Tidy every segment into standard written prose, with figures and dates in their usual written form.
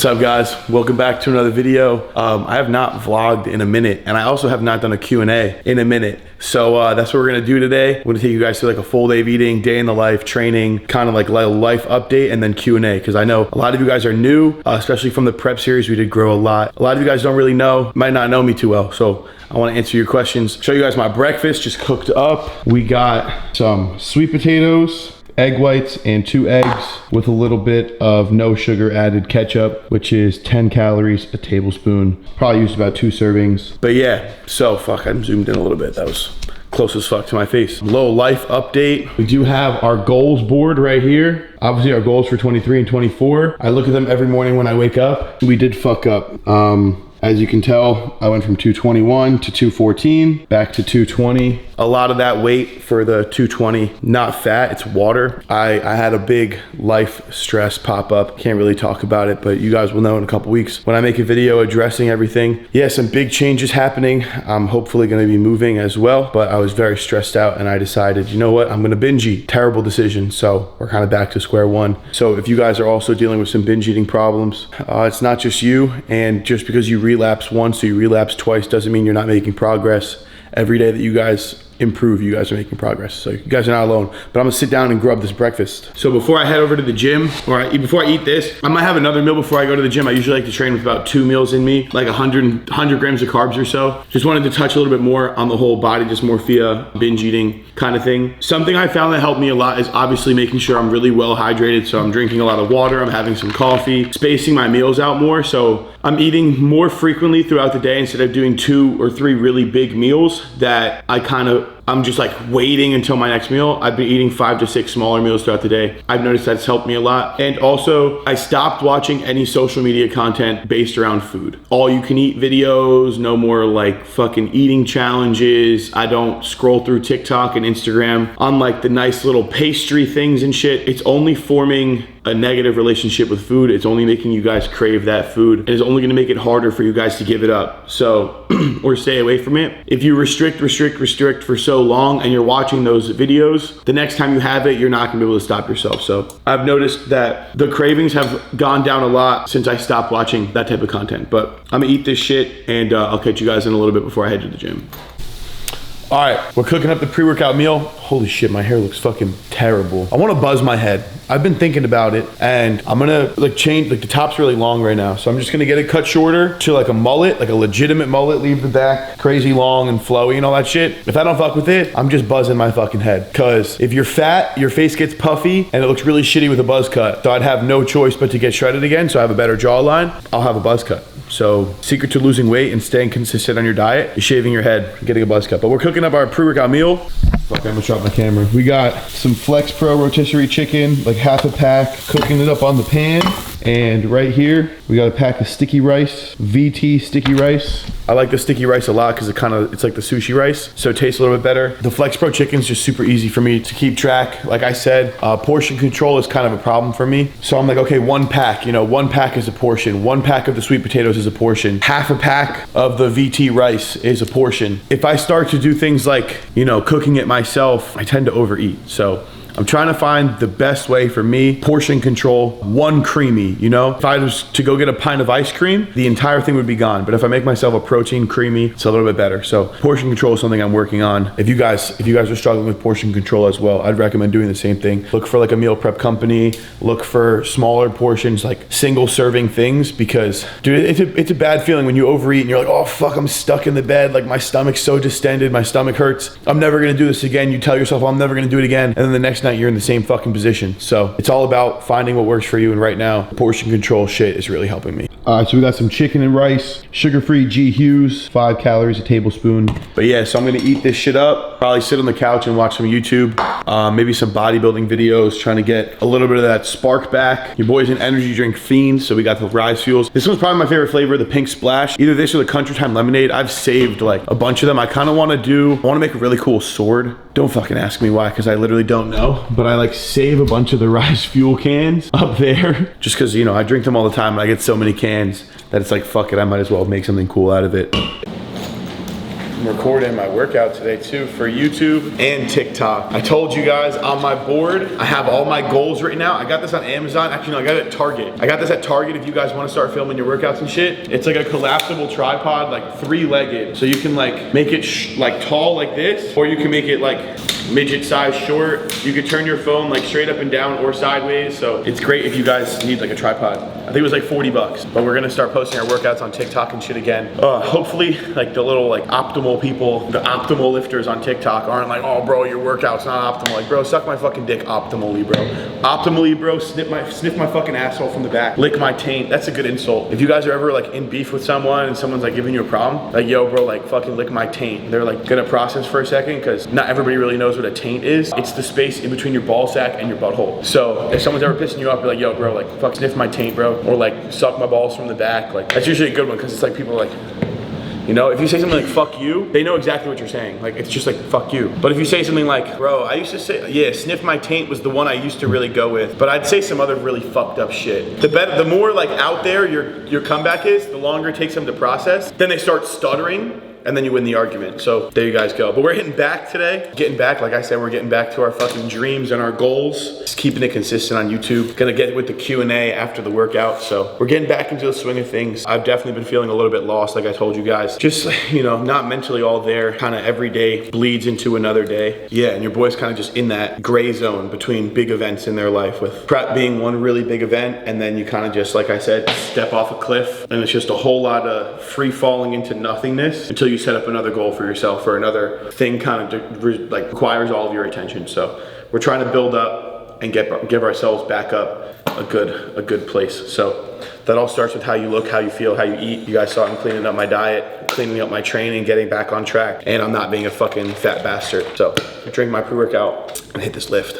What's up, guys? Welcome back to another video. I have not vlogged in a minute, and I also have not done a Q&A in a minute. So that's what we're gonna do today. I'm gonna take you guys through like a full day of eating, day in the life, training, kind of like a life update, and then Q&A, because I know a lot of you guys are new, especially from the prep series. We did grow a lot. A lot of you guys don't really know, might not know me too well. So I want to answer your questions, show you guys my breakfast just cooked up. We got some sweet potatoes, egg whites, and 2 eggs with a little bit of no sugar added ketchup, which is 10 calories, a tablespoon. Probably used about 2 servings. But yeah, so fuck, I'm zoomed in a little bit. That was close as fuck to my face. Low life update. We do have our goals board right here. Obviously our goals for 23 and 24. I look at them every morning when I wake up. We did fuck up. As you can tell, I went from 221 to 214, back to 220. A lot of that weight for the 220, not fat, it's water. I had a big life stress pop up. Can't really talk about it, but you guys will know in a couple weeks when I make a video addressing everything. Yeah, some big changes happening. I'm hopefully gonna be moving as well, but I was very stressed out and I decided, you know what, I'm gonna binge eat. Terrible decision, so we're kind of back to square one. So if you guys are also dealing with some binge eating problems, it's not just you, and just because you relapse once or you relapse twice doesn't mean you're not making progress. Every day that you guys improve, you guys are making progress. So you guys are not alone. But I'm gonna sit down and grub this breakfast. So before I head over to the gym, or before I eat this, I might have another meal before I go to the gym. I usually like to train with about 2 meals in me, like 100 grams of carbs or so. Just wanted to touch a little bit more on the whole body dysmorphia, binge eating kind of thing. Something I found that helped me a lot is obviously making sure I'm really well hydrated. So I'm drinking a lot of water, I'm having some coffee, spacing my meals out more. So I'm eating more frequently throughout the day instead of doing 2 or 3 really big meals that I'm just like waiting until my next meal. I've been eating 5 to 6 smaller meals throughout the day. I've noticed that's helped me a lot. And also I stopped watching any social media content based around food. All you can eat videos, no more like fucking eating challenges. I don't scroll through TikTok and Instagram on like the nice little pastry things and shit. It's only forming a negative relationship with food. It's only making you guys crave that food, and it's only gonna make it harder for you guys to give it up. So, or stay away from it. If you restrict for so long and you're watching those videos, the next time you have it, you're not gonna be able to stop yourself. So I've noticed that the cravings have gone down a lot since I stopped watching that type of content. But I'm gonna eat this shit, and I'll catch you guys in a little bit before I head to the gym. All right, we're cooking up the pre-workout meal. Holy shit, my hair looks fucking terrible. I wanna buzz my head. I've been thinking about it, and I'm gonna like change, like the top's really long right now. So I'm just gonna get it cut shorter to like a mullet, like a legitimate mullet, leave the back crazy long and flowy and all that shit. If I don't fuck with it, I'm just buzzing my fucking head. Cause if you're fat, your face gets puffy and it looks really shitty with a buzz cut. So I'd have no choice but to get shredded again, so I have a better jawline. I'll have a buzz cut. So secret to losing weight and staying consistent on your diet is shaving your head and getting a buzz cut. But we're cooking up our pre-workout meal. Fuck, I'm gonna drop my camera. We got some Flex Pro rotisserie chicken, like half a pack, cooking it up on the pan. And right here, we got a pack of sticky rice, VT sticky rice. I like the sticky rice a lot because it's like the sushi rice, so it tastes a little bit better. The Flex Pro chicken is just super easy for me to keep track. Like I said, portion control is kind of a problem for me. So I'm like, okay, 1 pack, you know, 1 pack is a portion. 1 pack of the sweet potatoes is a portion. Half a pack of the VT rice is a portion. If I start to do things like, you know, cooking it myself, I tend to overeat. So I'm trying to find the best way for me, portion control, 1 creamy, you know? If I was to go get a pint of ice cream, the entire thing would be gone. But if I make myself a protein creamy, it's a little bit better. So portion control is something I'm working on. If you guys are struggling with portion control as well, I'd recommend doing the same thing. Look for like a meal prep company, look for smaller portions, like single serving things, because dude, it's a bad feeling when you overeat and you're like, oh fuck, I'm stuck in the bed. Like my stomach's so distended, my stomach hurts. I'm never gonna do this again. You tell yourself, I'm never gonna do it again. And then the next night you're in the same fucking position. So it's all about finding what works for you. And right now, portion control shit is really helping me. All right, so we got some chicken and rice, sugar-free G Hughes, 5 calories a tablespoon. But yeah, so I'm gonna eat this shit up, probably sit on the couch and watch some YouTube, maybe some bodybuilding videos, trying to get a little bit of that spark back. Your boy's an energy drink fiend, so we got the Rise Fuels. This one's probably my favorite flavor, the pink splash. Either this or the Country Time lemonade. I've saved like a bunch of them. I wanna make a really cool sword. Don't fucking ask me why, because I literally don't know. But I like save a bunch of the Rise Fuel cans up there just because, you know, I drink them all the time and I get so many cans that it's like, fuck it, I might as well make something cool out of it. I'm recording my workout today too for YouTube and TikTok. I told you guys on my board, I have all my goals written out. I got this on Amazon. Actually, no, I got it at Target. I got this at Target if you guys want to start filming your workouts and shit. It's like a collapsible tripod, like 3-legged. So you can like make it like tall like this, or you can make it like midget size short. You could turn your phone like straight up and down or sideways. So it's great if you guys need like a tripod. I think it was like 40 bucks, but we're gonna start posting our workouts on TikTok and shit again. Hopefully like the little like optimal people, the optimal lifters on TikTok aren't like, oh bro, your workout's not optimal. Like bro, suck my fucking dick optimally, bro. Optimally, bro, sniff my fucking asshole from the back, lick my taint. That's a good insult. If you guys are ever like in beef with someone and someone's like giving you a problem, like yo bro, like fucking lick my taint. They're like gonna process for a second because not everybody really knows what a taint is. It's the space in between your ball sack and your butthole. So if someone's ever pissing you off, be like, yo bro, like fuck sniff my taint, bro. Or like suck my balls from the back. Like that's usually a good one because it's like people are like, you know, if you say something like fuck you, they know exactly what you're saying. Like it's just like fuck you. But if you say something like, bro, I used to say, yeah, sniff my taint was the one I used to really go with. But I'd say some other really fucked up shit. The more like out there your comeback is, the longer it takes them to process. Then they start stuttering, and then you win the argument. So there you guys go. But we're hitting back today. Getting back, like I said, we're getting back to our fucking dreams and our goals. Just keeping it consistent on YouTube. Gonna get with the Q&A after the workout. So we're getting back into the swing of things. I've definitely been feeling a little bit lost, like I told you guys. Just, you know, not mentally all there. Kind of every day bleeds into another day. Yeah, and your boy's kind of just in that gray zone between big events in their life, with prep being one really big event, and then you kind of just, like I said, step off a cliff, and it's just a whole lot of free falling into nothingness until you set up another goal for yourself, or another thing kind of like requires all of your attention. So we're trying to build up and give ourselves back up a good place. So that all starts with how you look, how you feel, how you eat. You guys saw I'm cleaning up my diet, cleaning up my training, getting back on track, and I'm not being a fucking fat bastard. So drink my pre-workout and hit this lift.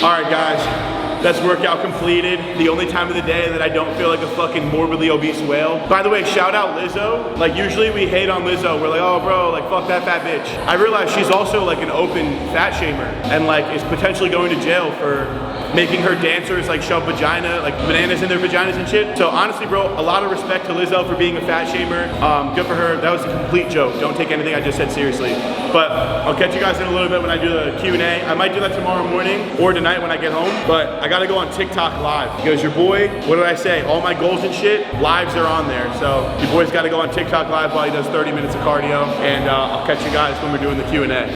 All right, guys. That's workout completed. The only time of the day that I don't feel like a fucking morbidly obese whale. By the way, shout out Lizzo. Like usually we hate on Lizzo. We're like, oh bro, like fuck that fat bitch. I realize she's also like an open fat shamer and like is potentially going to jail for making her dancers like shove vagina, like bananas in their vaginas and shit. So honestly, bro, a lot of respect to Lizzo for being a fat shamer. Good for her. That was a complete joke. Don't take anything I just said seriously. But I'll catch you guys in a little bit when I do the Q&A. I might do that tomorrow morning or tonight when I get home. But I gotta go on TikTok live because your boy, what did I say? All my goals and shit, lives are on there. So your boy's gotta go on TikTok live while he does 30 minutes of cardio. And I'll catch you guys when we're doing the Q&A.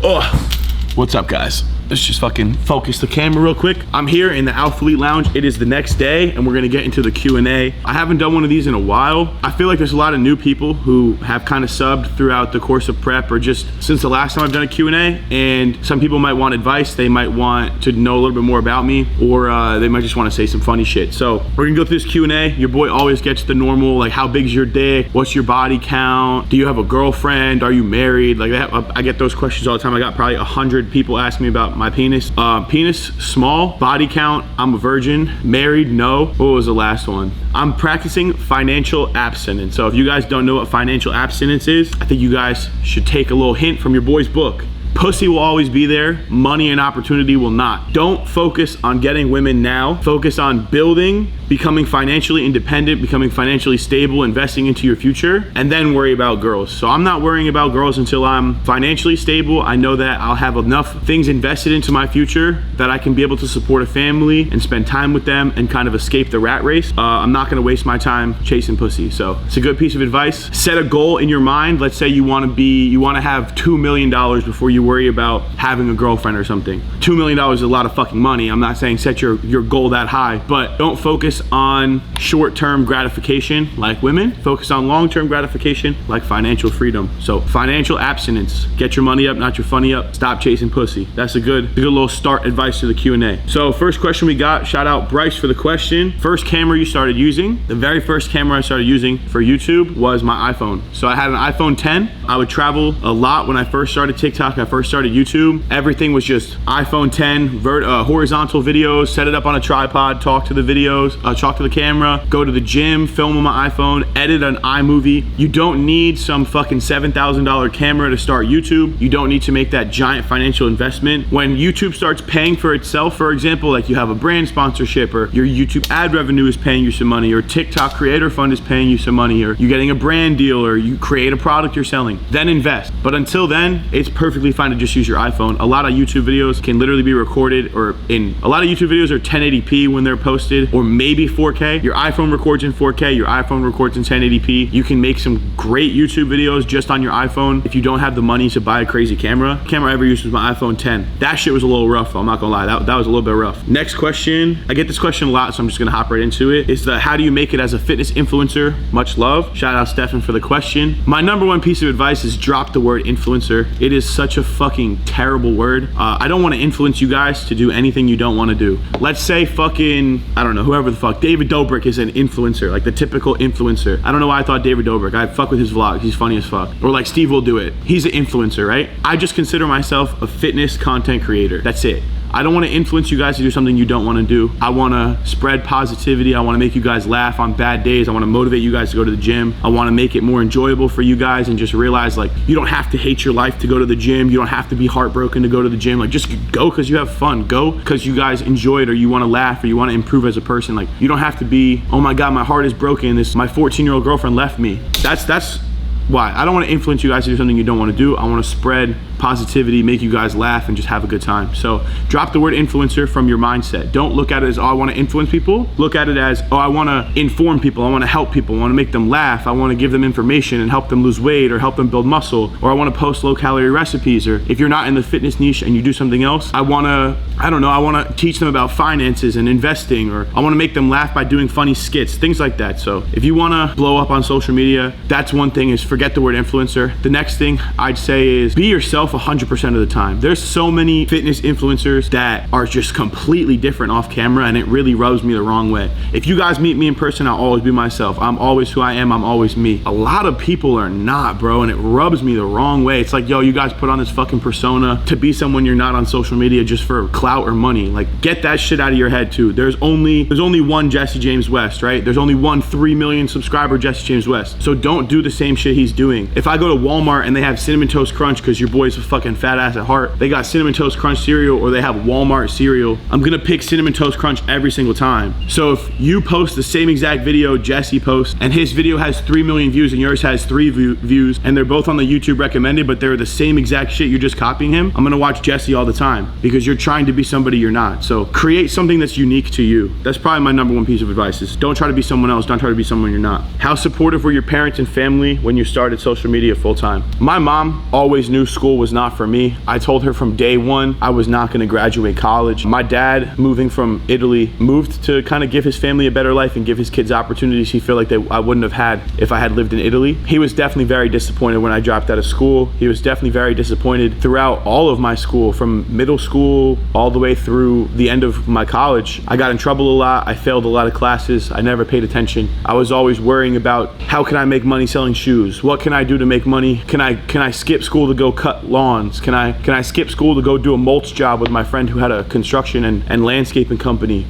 Oh. What's up, guys? Let's just fucking focus the camera real quick. I'm here in the Alphalete Lounge. It is the next day and we're gonna get into the Q&A. I haven't done one of these in a while. I feel like there's a lot of new people who have kind of subbed throughout the course of prep or just since the last time I've done a Q&A, and some people might want advice. They might want to know a little bit more about me, or they might just want to say some funny shit. So we're gonna go through this Q&A. Your boy always gets the normal, like how big's your dick? What's your body count? Do you have a girlfriend? Are you married? Like I get those questions all the time. I got probably 100 people asking me about my penis. Penis, small. Body count, I'm a virgin. Married, no. What was the last one? I'm practicing financial abstinence. So if you guys don't know what financial abstinence is, I think you guys should take a little hint from your boy's book. Pussy will always be there, money and opportunity will not. Don't focus on getting women now. Focus on building, becoming financially independent, becoming financially stable, investing into your future, and then worry about girls. So I'm not worrying about girls until I'm financially stable. I know that I'll have enough things invested into my future that I can be able to support a family and spend time with them and kind of escape the rat race. I'm not gonna waste my time chasing pussy. So it's a good piece of advice. Set a goal in your mind. Let's say you wanna have $2 million before you worry about having a girlfriend or something. $2 million is a lot of fucking money. I'm not saying set your goal that high, but don't focus on short-term gratification like women. Focus on long-term gratification like financial freedom. So financial abstinence. Get your money up, not your funny up. Stop chasing pussy. That's a good little start advice to the Q&A. So first question we got, shout out Bryce for the question. First camera you started using. The very first camera I started using for YouTube was my iPhone. So I had an iPhone 10. I would travel a lot when I first started TikTok. I first started YouTube. Everything was just iPhone 10, horizontal videos, set it up on a tripod, talk to the videos, talk to the camera, go to the gym, film on my iPhone, edit an iMovie. You don't need some fucking $7,000 camera to start YouTube. You don't need to make that giant financial investment. When YouTube starts paying for itself, for example, like you have a brand sponsorship or your YouTube ad revenue is paying you some money or TikTok creator fund is paying you some money or you're getting a brand deal or you create a product you're selling, then invest. But until then, it's perfectly fine to just use your iPhone. A lot of YouTube videos can literally be recorded, or a lot of YouTube videos are 1080p when they're posted, or maybe 4K. Your iPhone records in 4K, your iPhone records in 1080p. You can make some great YouTube videos just on your iPhone if you don't have the money to buy a crazy camera. The camera I ever used was my iPhone 10. That shit was a little rough, I'm not gonna lie. That was a little bit rough. Next question, I get this question a lot, so I'm just gonna hop right into it. Is how do you make it as a fitness influencer? Much love. Shout out Stefan for the question. My number one piece of advice is drop the word influencer. It is such a fucking terrible word. I don't wanna influence you guys to do anything you don't wanna do. Let's say fucking, I don't know, whoever the fuck, David Dobrik is an influencer, like the typical influencer. I don't know why I thought David Dobrik. I fuck with his vlogs, he's funny as fuck. Or like Steve will do it. He's an influencer, right? I just consider myself a fitness content creator. That's it. I don't want to influence you guys to do something you don't want to do. I want to spread positivity. I want to make you guys laugh on bad days. I want to motivate you guys to go to the gym. I want to make it more enjoyable for you guys and just realize like you don't have to hate your life to go to the gym. You don't have to be heartbroken to go to the gym. Like just go because you have fun. Go because you guys enjoy it or you want to laugh or you want to improve as a person. Like you don't have to be, oh my God, my heart is broken. My 14-year-old girlfriend left me. That's why. I don't want to influence you guys to do something you don't want to do. I want to spread positivity, make you guys laugh, and just have a good time. So drop the word influencer from your mindset. Don't look at it as, oh, I want to influence people. Look at it as, oh, I want to inform people. I want to help people. I want to make them laugh. I want to give them information and help them lose weight or help them build muscle. Or I want to post low-calorie recipes. Or if you're not in the fitness niche and you do something else, I want to teach them about finances and investing, or I want to make them laugh by doing funny skits, things like that. So if you want to blow up on social media, that's one thing, is forget the word influencer. The next thing I'd say is be yourself 100% of the time. There's so many fitness influencers that are just completely different off camera, and it really rubs me the wrong way. If you guys meet me in person, I'll always be myself. I'm always who I am. I'm always me. A lot of people are not, bro, and it rubs me the wrong way. It's like, yo, you guys put on this fucking persona to be someone you're not on social media just for clout or money. Like, get that shit out of your head too. There's only one Jesse James West, right? There's only one 3 million subscriber Jesse James West. So don't do the same shit he's doing. If I go to Walmart and they have Cinnamon Toast Crunch, because your boy's a fucking fat ass at heart, they got Cinnamon Toast Crunch cereal or they have Walmart cereal, I'm gonna pick Cinnamon Toast Crunch every single time. So if you post the same exact video Jesse posts and his video has 3 million views and yours has 3 views and they're both on the YouTube recommended, but they're the same exact shit, you're just copying him, I'm gonna watch Jesse all the time because you're trying to be somebody you're not. So create something that's unique to you. That's probably my number one piece of advice, is don't try to be someone else, don't try to be someone you're not. How supportive were your parents and family when you started social media full time? My mom always knew school was not for me. I told her from day one I was not gonna graduate college. My dad, moving from Italy, moved to kind of give his family a better life and give his kids opportunities he felt like I wouldn't have had if I had lived in Italy. He was definitely very disappointed when I dropped out of school. He was definitely very disappointed throughout all of my school, from middle school all the way through the end of my college. I got in trouble a lot. I failed a lot of classes. I never paid attention. I was always worrying about how can I make money selling shoes? What can I do to make money? Can I skip school to go cut lawns? Can I skip school to go do a mulch job with my friend who had a construction and landscaping company?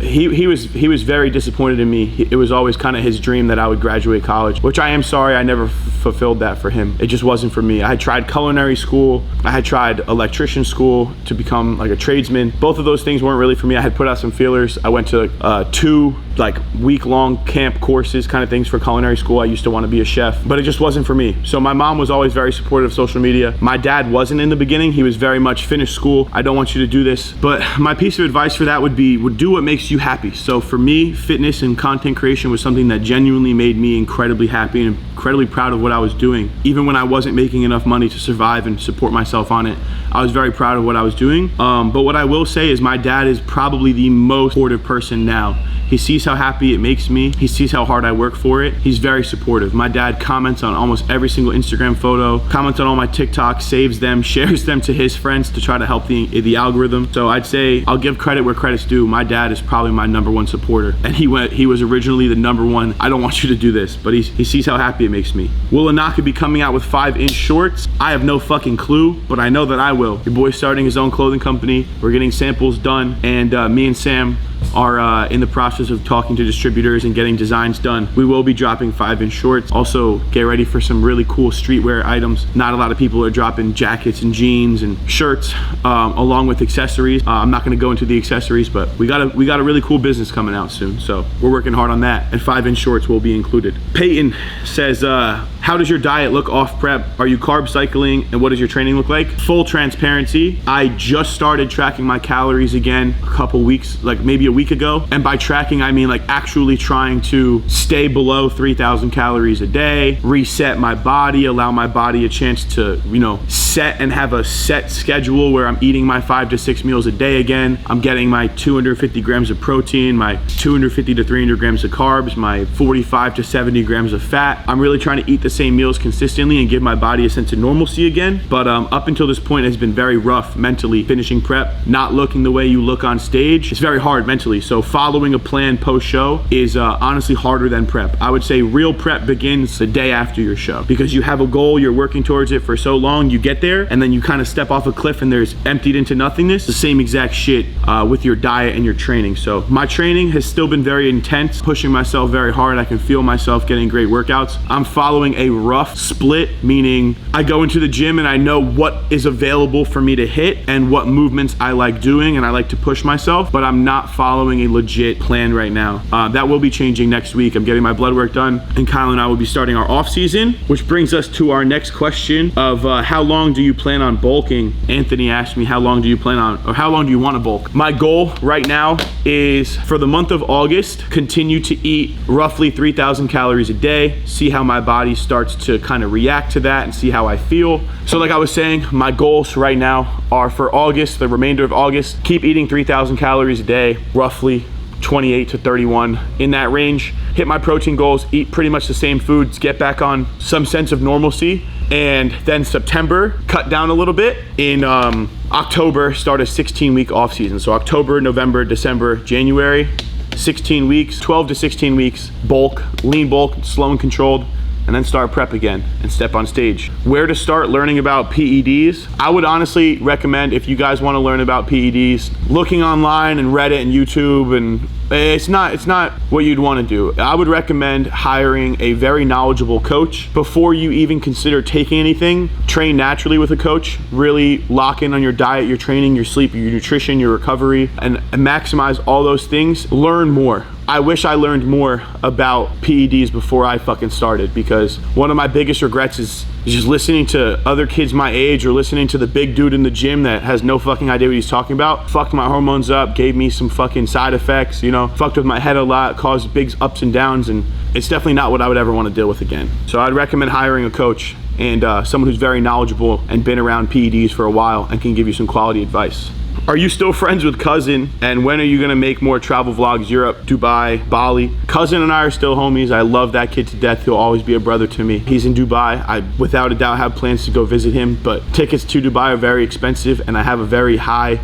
He was very disappointed in me. It was always kind of his dream that I would graduate college, which I am sorry I never fulfilled that for him. It just wasn't for me. I had tried culinary school. I had tried electrician school to become like a tradesman. Both of those things weren't really for me. I had put out some feelers. I went to 2 like week-long camp courses kind of things for culinary school. I used to want to be a chef, but it just wasn't for me. So my mom was always very supportive of social media. My dad wasn't in the beginning. He was very much finish school. I don't want you to do this. But my piece of advice for that would do what makes you happy. So for me, fitness and content creation was something that genuinely made me incredibly happy and incredibly proud of what I was doing. Even when I wasn't making enough money to survive and support myself on it, I was very proud of what I was doing. But what I will say is my dad is probably the most supportive person now. He sees how happy it makes me. He sees how hard I work for it. He's very supportive. My dad comments on almost every single Instagram photo, comments on all my TikToks, saves them, shares them to his friends to try to help the algorithm. So I'd say I'll give credit where credit's due. My dad is probably my #1 supporter. And he was originally the #1, I don't want you to do this, but he sees how happy it makes me. Will Anaka be coming out with 5-inch shorts? I have no fucking clue, but I know that I will. Your boy's starting his own clothing company. We're getting samples done, and me and Sam are in the process of talking to distributors and getting designs done. We will be dropping 5-inch shorts. Also, get ready for some really cool streetwear items. Not a lot of people are dropping jackets and jeans and shirts along with accessories. I'm not gonna go into the accessories, but we got a really cool business coming out soon. So we're working hard on that, and 5-inch shorts will be included. Peyton says, how does your diet look off prep? Are you carb cycling, and what does your training look like? Full transparency, I just started tracking my calories again a couple weeks, like maybe a week ago. And by tracking, I mean like actually trying to stay below 3,000 calories a day, reset my body, allow my body a chance to, set and have a set schedule where I'm eating my 5 to 6 meals a day again. I'm getting my 250 grams of protein, my 250 to 300 grams of carbs, my 45 to 70 grams of fat. I'm really trying to eat the same meals consistently and give my body a sense of normalcy again. But up until this point, it's been very rough mentally. Finishing prep, not looking the way you look on stage, it's very hard mentally. So following a plan post-show is honestly harder than prep. I would say real prep begins the day after your show, because you have a goal, you're working towards it for so long, you get there, and then you kind of step off a cliff and there's emptied into nothingness. The same exact shit with your diet and your training. So my training has still been very intense, pushing myself very hard. I can feel myself getting great workouts. I'm following a rough split, meaning I go into the gym and I know what is available for me to hit and what movements I like doing, and I like to push myself, but I'm not following a legit plan right now. That will be changing next week. I'm getting my blood work done, and Kyle and I will be starting our off season, which brings us to our next question of how long do you plan on bulking? Anthony asked me, how long do you want to bulk? My goal right now is for the month of August, continue to eat roughly 3,000 calories a day, see how my body starts to kind of react to that and see how I feel. So like I was saying, my goals right now are for August, the remainder of August, keep eating 3,000 calories a day, roughly 28 to 31, in that range. Hit my protein goals, eat pretty much the same foods, get back on some sense of normalcy. And then September, cut down a little bit. In October, start a 16-week off season. So October, November, December, January, 16 weeks, 12 to 16 weeks, bulk, lean bulk, slow and controlled, and then start prep again and step on stage. Where to start learning about PEDs? I would honestly recommend, if you guys want to learn about PEDs, looking online and Reddit and YouTube, and it's not what you'd want to do. I would recommend hiring a very knowledgeable coach before you even consider taking anything. Train naturally with a coach, really lock in on your diet, your training, your sleep, your nutrition, your recovery, and maximize all those things. Learn more. I wish I learned more about PEDs before I fucking started, because one of my biggest regrets is just listening to other kids my age, or listening to the big dude in the gym that has no fucking idea what he's talking about. Fucked my hormones up, gave me some fucking side effects, you know, fucked with my head a lot, caused big ups and downs, and it's definitely not what I would ever want to deal with again. So I'd recommend hiring a coach and someone who's very knowledgeable and been around PEDs for a while and can give you some quality advice. Are you still friends with Cousin? And when are you gonna make more travel vlogs? Europe, Dubai, Bali? Cousin and I are still homies. I love that kid to death. He'll always be a brother to me. He's in Dubai. I, without a doubt, have plans to go visit him, but tickets to Dubai are very expensive, and I have a very high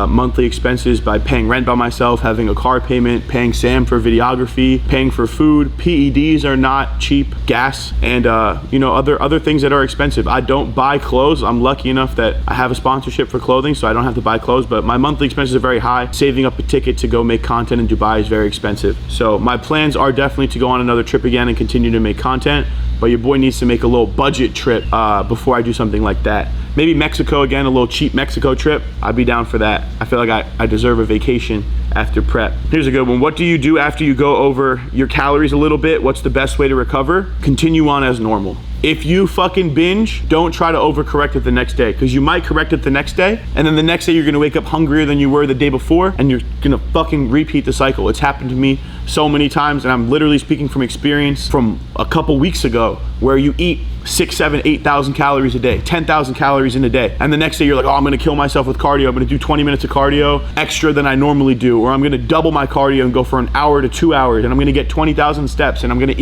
monthly expenses by paying rent by myself, having a car payment, paying Sam for videography, paying for food. PEDs are not cheap, gas, and you know, other things that are expensive. I don't buy clothes. I'm lucky enough that I have a sponsorship for clothing, so I don't have to buy clothes, but my monthly expenses are very high. Saving up a ticket to go make content in Dubai is very expensive. So my plans are definitely to go on another trip again and continue to make content, but your boy needs to make a little budget trip before I do something like that. Maybe Mexico again, a little cheap Mexico trip. I'd be down for that. I feel like I deserve a vacation after prep. Here's a good one. What do you do after you go over your calories a little bit? What's the best way to recover? Continue on as normal. If you fucking binge, don't try to overcorrect it the next day, because you might correct it the next day, and then the next day you're gonna wake up hungrier than you were the day before, and you're gonna fucking repeat the cycle. It's happened to me so many times, and I'm literally speaking from experience from a couple weeks ago, where you eat 6, 7, 8,000 calories a day, 10,000 calories in a day, and the next day you're like, oh, I'm gonna kill myself with cardio. I'm gonna do 20 minutes of cardio extra than I normally do, or I'm gonna double my cardio and go for an hour to 2 hours, and I'm gonna get 20,000 steps, and I'm gonna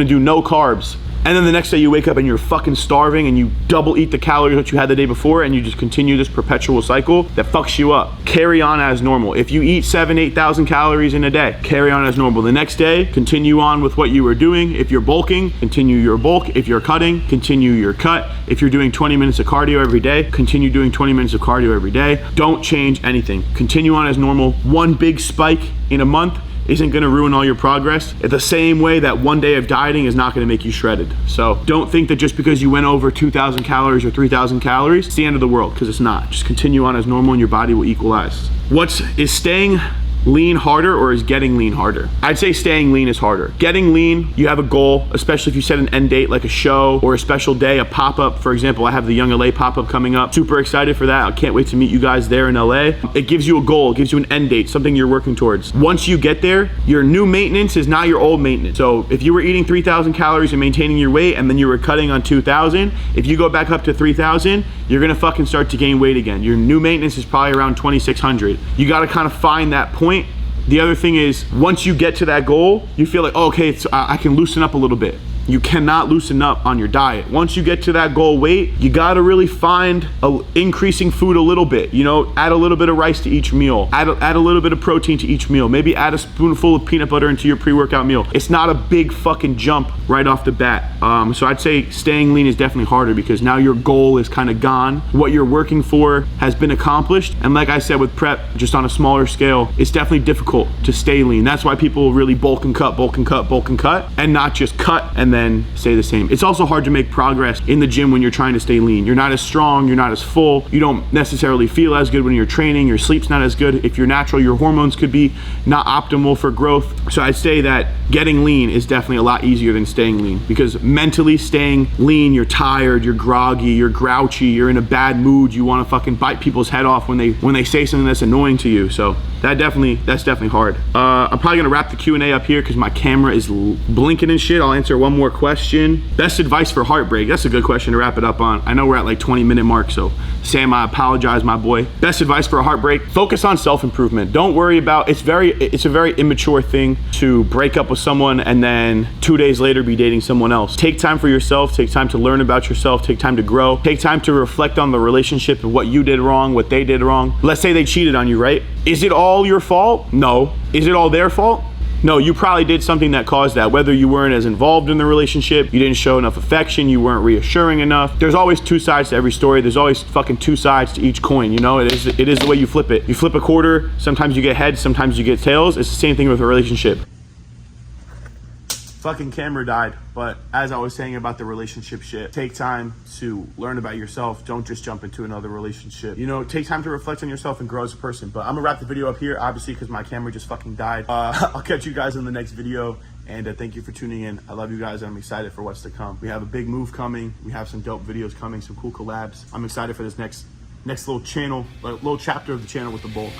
do no carbs. And then the next day you wake up and you're fucking starving, and you double eat the calories that you had the day before, and you just continue this perpetual cycle that fucks you up. Carry on as normal. If you eat 7,000, 8,000 calories in a day, carry on as normal. The next day, continue on with what you were doing. If you're bulking, continue your bulk. If you're cutting, continue your cut. If you're doing 20 minutes of cardio every day, continue doing 20 minutes of cardio every day. Don't change anything. Continue on as normal. One big spike in a month isn't gonna ruin all your progress. The same way that one day of dieting is not gonna make you shredded. So don't think that just because you went over 2,000 calories or 3,000 calories, it's the end of the world, because it's not. Just continue on as normal and your body will equalize. Is staying lean harder, or is getting lean harder? I'd say staying lean is harder. Getting lean, you have a goal, especially if you set an end date like a show or a special day, a pop-up. For example, I have the Young LA pop-up coming up. Super excited for that. I can't wait to meet you guys there in LA. It gives you a goal, it gives you an end date, something you're working towards. Once you get there, your new maintenance is not your old maintenance. So if you were eating 3,000 calories and maintaining your weight, and then you were cutting on 2,000, if you go back up to 3,000, you're gonna fucking start to gain weight again. Your new maintenance is probably around 2,600. You gotta kind of find that point. The other thing is, once you get to that goal, you feel like, oh, okay, I can loosen up a little bit. You cannot loosen up on your diet. Once you get to that goal weight, you gotta really find increasing food a little bit. You know, add a little bit of rice to each meal. Add a little bit of protein to each meal. Maybe add a spoonful of peanut butter into your pre-workout meal. It's not a big fucking jump right off the bat. So I'd say staying lean is definitely harder, because now your goal is kind of gone. What you're working for has been accomplished. And like I said, with prep, just on a smaller scale, it's definitely difficult to stay lean. That's why people really bulk and cut, bulk and cut, bulk and cut, and not just cut and then stay the same. It's also hard to make progress in the gym when you're trying to stay lean. You're not as strong, you're not as full, you don't necessarily feel as good when you're training, your sleep's not as good. If you're natural, your hormones could be not optimal for growth. So I'd say that getting lean is definitely a lot easier than staying lean, because mentally staying lean, you're tired, you're groggy, you're grouchy, you're in a bad mood, you want to fucking bite people's head off when they say something that's annoying to you. So that's definitely hard. I'm probably gonna wrap the Q&A up here because my camera is blinking and shit. I'll answer one more question. Best advice for heartbreak. That's a good question to wrap it up on. I know we're at like 20-minute mark, so Sam, I apologize, my boy. Best advice for a heartbreak: focus on self-improvement. Don't worry about, it's a very immature thing to break up with someone and then 2 days later be dating someone else. Take time for yourself, take time to learn about yourself, take time to grow, take time to reflect on the relationship and what you did wrong, what they did wrong. Let's say they cheated on you, right? Is it all your fault? No. Is it all their fault? No, you probably did something that caused that. Whether you weren't as involved in the relationship, you didn't show enough affection, you weren't reassuring enough. There's always two sides to every story. There's always fucking two sides to each coin, you know? It is the way you flip it. You flip a quarter, sometimes you get heads, sometimes you get tails. It's the same thing with a relationship. Fucking camera died, but as I was saying about the relationship shit, take time to learn about yourself. Don't just jump into another relationship. You know, take time to reflect on yourself and grow as a person. But I'm gonna wrap the video up here, obviously, because my camera just fucking died. I'll catch you guys in the next video, and thank you for tuning in. I love you guys, and I'm excited for what's to come. We have a big move coming. We have some dope videos coming, some cool collabs. I'm excited for this next little channel, little chapter of the channel with the bulk.